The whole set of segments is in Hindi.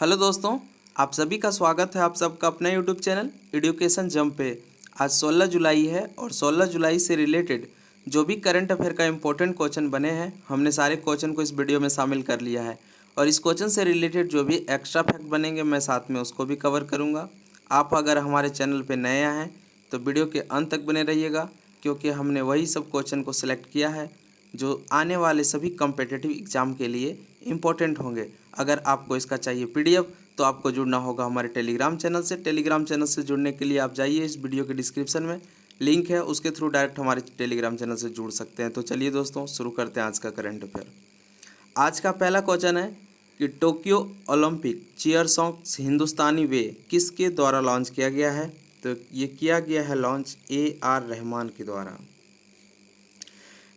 हेलो दोस्तों, आप सभी का स्वागत है आप सबका अपना यूट्यूब चैनल एजुकेशन जंप पे। आज 16 जुलाई है और 16 जुलाई से रिलेटेड जो भी करंट अफेयर का इम्पोर्टेंट क्वेश्चन बने हैं हमने सारे क्वेश्चन को इस वीडियो में शामिल कर लिया है। और इस क्वेश्चन से रिलेटेड जो भी एक्स्ट्रा फैक्ट बनेंगे मैं साथ में उसको भी कवर करूँगा। आप अगर हमारे चैनल पर नए हैं तो वीडियो के अंत तक बने रहिएगा, क्योंकि हमने वही सब क्वेश्चन को सिलेक्ट किया है जो आने वाले सभी कॉम्पिटिटिव एग्ज़ाम के लिए इम्पोर्टेंट होंगे। अगर आपको इसका चाहिए पीडीएफ तो आपको जुड़ना होगा हमारे टेलीग्राम चैनल से। टेलीग्राम चैनल से जुड़ने के लिए आप जाइए, इस वीडियो के डिस्क्रिप्शन में लिंक है, उसके थ्रू डायरेक्ट हमारे टेलीग्राम चैनल से जुड़ सकते हैं। तो चलिए दोस्तों शुरू करते हैं आज का करंट अफेयर। आज का पहला क्वेश्चन है कि टोक्यो ओलंपिक चीयर सॉन्ग हिंदुस्तानी वे किसके द्वारा लॉन्च किया गया है? तो ये किया गया है लॉन्च AR रहमान के द्वारा।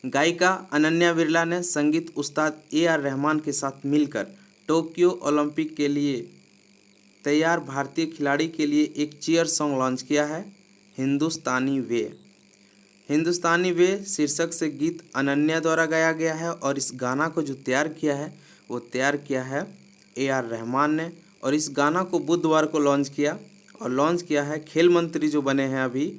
गायिका अनन्या बिरला ने संगीत उस्ताद AR रहमान के साथ मिलकर टोक्यो ओलंपिक के लिए तैयार भारतीय खिलाड़ी के लिए एक चीयर सॉन्ग लॉन्च किया है, हिंदुस्तानी वे। हिंदुस्तानी वे शीर्षक से गीत अनन्या द्वारा गाया गया है और इस गाना को जो तैयार किया है वो तैयार किया है AR रहमान ने। और इस गाना को बुधवार को लॉन्च किया और लॉन्च किया है खेल मंत्री जो बने हैं, अभी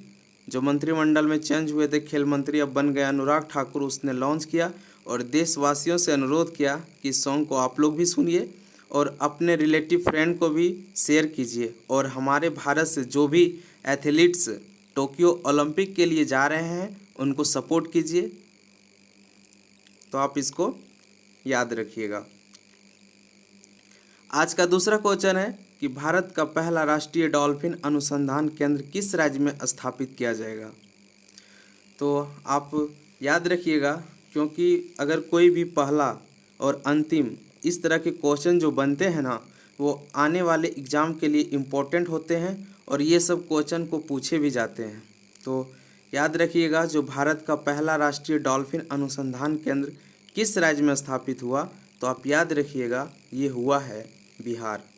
जो मंत्रिमंडल में चेंज हुए थे खेल मंत्री अब बन गए अनुराग ठाकुर, उसने लॉन्च किया और देशवासियों से अनुरोध किया कि इस सॉन्ग को आप लोग भी सुनिए और अपने रिलेटिव फ्रेंड को भी शेयर कीजिए। और हमारे भारत से जो भी एथलीट्स टोक्यो ओलंपिक के लिए जा रहे हैं उनको सपोर्ट कीजिए। तो आप इसको याद रखिएगा। आज का दूसरा क्वेश्चन है कि भारत का पहला राष्ट्रीय डॉल्फिन अनुसंधान केंद्र किस राज्य में स्थापित किया जाएगा? तो आप याद रखिएगा, क्योंकि अगर कोई भी पहला और अंतिम इस तरह के क्वेश्चन जो बनते हैं ना, वो आने वाले एग्ज़ाम के लिए इम्पोर्टेंट होते हैं और ये सब क्वेश्चन को पूछे भी जाते हैं। तो याद रखिएगा, जो भारत का पहला राष्ट्रीय डॉल्फिन अनुसंधान केंद्र किस राज्य में स्थापित हुआ, तो आप याद रखिएगा ये हुआ है बिहार।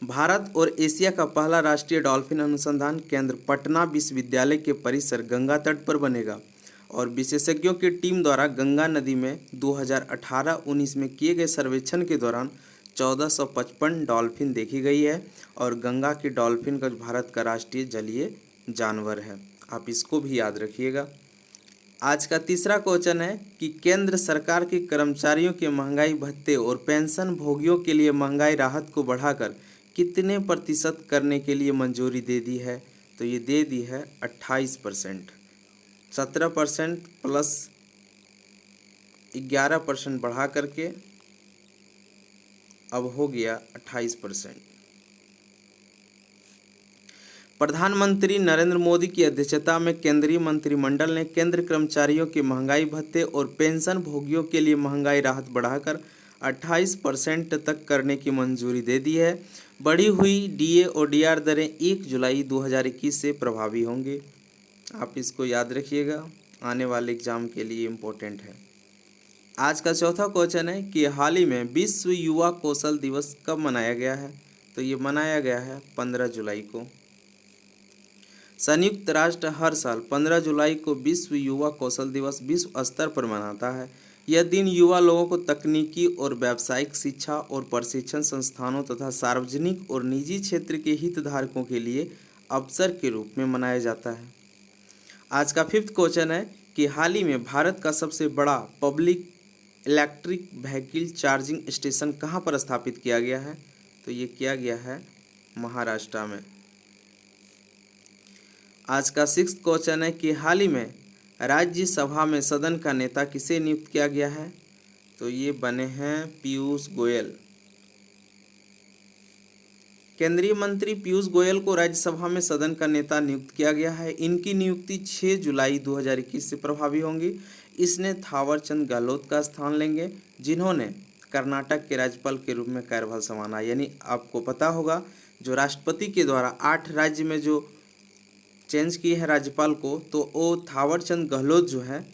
भारत और एशिया का पहला राष्ट्रीय डॉल्फिन अनुसंधान केंद्र पटना विश्वविद्यालय के परिसर गंगा तट पर बनेगा और विशेषज्ञों की टीम द्वारा गंगा नदी में 2018-19 में किए गए सर्वेक्षण के दौरान 1455 डॉल्फिन देखी गई है और गंगा की डॉल्फिन का भारत का राष्ट्रीय जलीय जानवर है। आप इसको भी याद रखिएगा। आज का तीसरा क्वेश्चन है कि केंद्र सरकार के कर्मचारियों के महंगाई भत्ते और पेंशन भोगियों के लिए महंगाई राहत को बढ़ाकर कितने प्रतिशत करने के लिए मंजूरी दे दी है? तो ये दे दी है 28%। 17% प्लस 11% बढ़ा करके अब हो गया 28%। प्रधानमंत्री नरेंद्र मोदी की अध्यक्षता में केंद्रीय मंत्रिमंडल ने केंद्र कर्मचारियों के महंगाई भत्ते और पेंशन भोगियों के लिए महंगाई राहत बढ़ाकर 28% तक करने की मंजूरी दे दी है। बढ़ी हुई DA और DR दरें 1 जुलाई 2021 से प्रभावी होंगी। आप इसको याद रखिएगा, आने वाले एग्जाम के लिए इम्पोर्टेंट है। आज का चौथा क्वेश्चन है कि हाल ही में विश्व युवा कौशल दिवस कब मनाया गया है? तो ये मनाया गया है 15 जुलाई को। संयुक्त राष्ट्र हर साल 15 जुलाई को विश्व युवा कौशल दिवस विश्व स्तर पर मनाता है। यह दिन युवा लोगों को तकनीकी और व्यावसायिक शिक्षा और प्रशिक्षण संस्थानों तथा सार्वजनिक और निजी क्षेत्र के हितधारकों के लिए अवसर के रूप में मनाया जाता है। आज का फिफ्थ क्वेश्चन है कि हाल ही में भारत का सबसे बड़ा public electric vehicle charging station कहाँ पर स्थापित किया गया है? तो ये किया गया है महाराष्ट्र में। आज का सिक्स्थ क्वेश्चन है कि हाल ही में राज्यसभा में सदन का नेता किसे नियुक्त किया गया है? तो ये बने हैं पीयूष गोयल। केंद्रीय मंत्री पीयूष गोयल को राज्यसभा में सदन का नेता नियुक्त किया गया है। इनकी नियुक्ति 6 जुलाई 2021 से प्रभावी होंगी। इसने थावरचंद गहलोत का स्थान लेंगे, जिन्होंने कर्नाटक के राज्यपाल के रूप में कार्यभार संभाला। यानी आपको पता होगा, जो राष्ट्रपति के द्वारा 8 राज्य में जो चेंज किए हैं राज्यपाल को, तो वो थावरचंद गहलोत जो है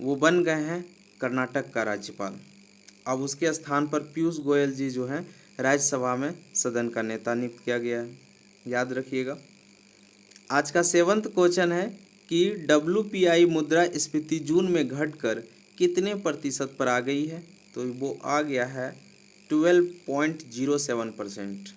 वो बन गए हैं कर्नाटक का राज्यपाल। अब उसके स्थान पर पीयूष गोयल जी जो हैं राज्यसभा में सदन का नेता नियुक्त किया गया है, याद रखिएगा। आज का 7वां क्वेश्चन है कि WPI मुद्रास्फीति जून में घटकर कितने प्रतिशत पर आ गई है? तो वो आ गया है 12.07%।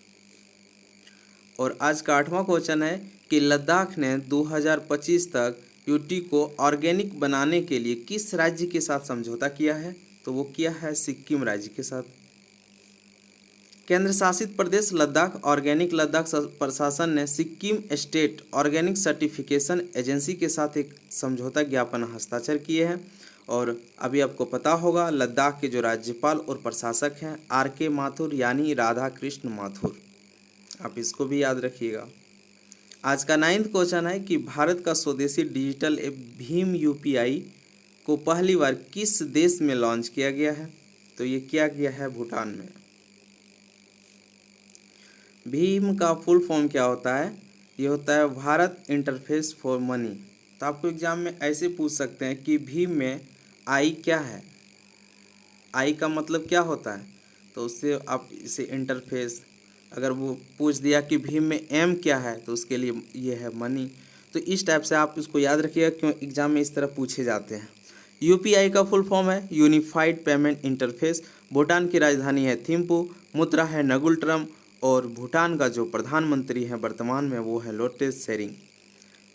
और आज का 8वां क्वेश्चन है कि लद्दाख ने 2025 तक यूटी को ऑर्गेनिक बनाने के लिए किस राज्य के साथ समझौता किया है? तो वो किया है सिक्किम राज्य के साथ। केंद्र शासित प्रदेश लद्दाख ऑर्गेनिक लद्दाख प्रशासन ने Sikkim state organic certification agency के साथ एक समझौता ज्ञापन हस्ताक्षर किए हैं। और अभी आपको पता होगा लद्दाख के जो राज्यपाल और प्रशासक हैं RK माथुर यानी राधा कृष्ण माथुर, आप इसको भी याद रखिएगा। आज का 9वां क्वेश्चन है कि भारत का स्वदेशी डिजिटल ऐप भीम UPI को पहली बार किस देश में लॉन्च किया गया है? तो ये किया गया है भूटान में। भीम का फुल फॉर्म क्या होता है? ये होता है भारत इंटरफेस फॉर मनी। तो आपको एग्जाम में ऐसे पूछ सकते हैं कि भीम में आई क्या है, आई का मतलब क्या होता है? तो उससे आप इसे इंटरफेस, अगर वो पूछ दिया कि भीम में एम क्या है तो उसके लिए ये है मनी। तो इस टाइप से आप इसको याद रखिएगा क्यों एग्जाम में इस तरह पूछे जाते हैं। UPI का फुल फॉर्म है यूनिफाइड पेमेंट इंटरफेस। भूटान की राजधानी है थिम्पू, मुद्रा है नगुल ट्रम और भूटान का जो प्रधानमंत्री है वर्तमान में वो है लोटे त्शेरिंग।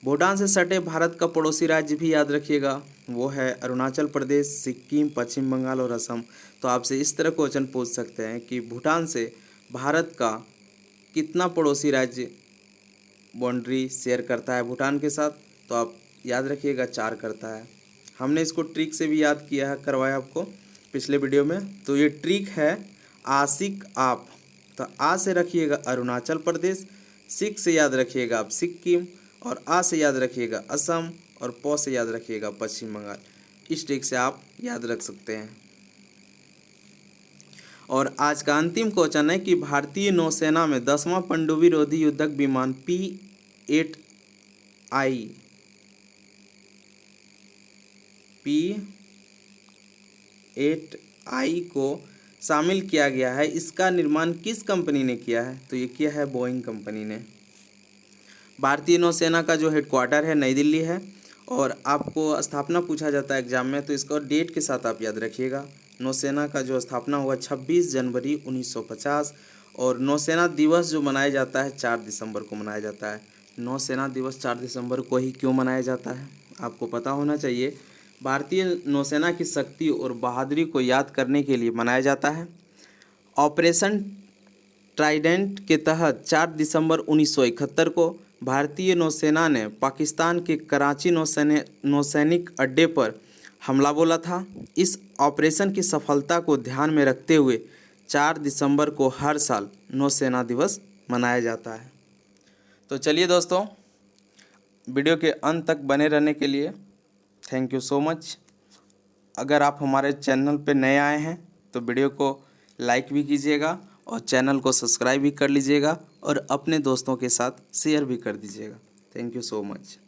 भूटान से सटे भारत का पड़ोसी राज्य भी याद रखिएगा, वो है अरुणाचल प्रदेश, सिक्किम, पश्चिम बंगाल और असम। तो आपसे इस तरह क्वेश्चन पूछ सकते हैं कि भूटान से भारत का कितना पड़ोसी राज्य बाउंड्री शेयर करता है भूटान के साथ? तो आप याद रखिएगा 4 करता है। हमने इसको ट्रिक से भी याद किया है, करवाया आपको पिछले वीडियो में। तो ये ट्रिक है आशिक आप। तो आ से रखिएगा अरुणाचल प्रदेश, सिक से याद रखिएगा आप सिक्किम, और आ से याद रखिएगा असम, और प से याद रखिएगा पश्चिम बंगाल। इस ट्रिक से आप याद रख सकते हैं। और आज का अंतिम क्वेश्चन है कि भारतीय नौसेना में 10वां पनडुब्बी रोधी युद्धक विमान P8I को शामिल किया गया है। इसका निर्माण किस कंपनी ने किया है? तो ये किया है बोइंग कंपनी ने। भारतीय नौसेना का जो हेडक्वार्टर है नई दिल्ली है। और आपको स्थापना पूछा जाता है एग्जाम में, तो इसको डेट के साथ आप याद रखिएगा। नौसेना का जो स्थापना हुआ 26 जनवरी 1950। और नौसेना दिवस जो मनाया जाता है 4 दिसंबर को मनाया जाता है। नौसेना दिवस 4 दिसंबर को ही क्यों मनाया जाता है आपको पता होना चाहिए। भारतीय नौसेना की शक्ति और बहादुरी को याद करने के लिए मनाया जाता है। ऑपरेशन ट्राइडेंट के तहत 4 दिसंबर 1971 को भारतीय नौसेना ने पाकिस्तान के कराची नौसैनिक अड्डे पर हमला बोला था। इस ऑपरेशन की सफलता को ध्यान में रखते हुए 4 दिसंबर को हर साल नौसेना दिवस मनाया जाता है। तो चलिए दोस्तों, वीडियो के अंत तक बने रहने के लिए थैंक यू सो मच। अगर आप हमारे चैनल पे नए आए हैं तो वीडियो को लाइक भी कीजिएगा और चैनल को सब्सक्राइब भी कर लीजिएगा और अपने दोस्तों के साथ शेयर भी कर दीजिएगा। Thank you so much.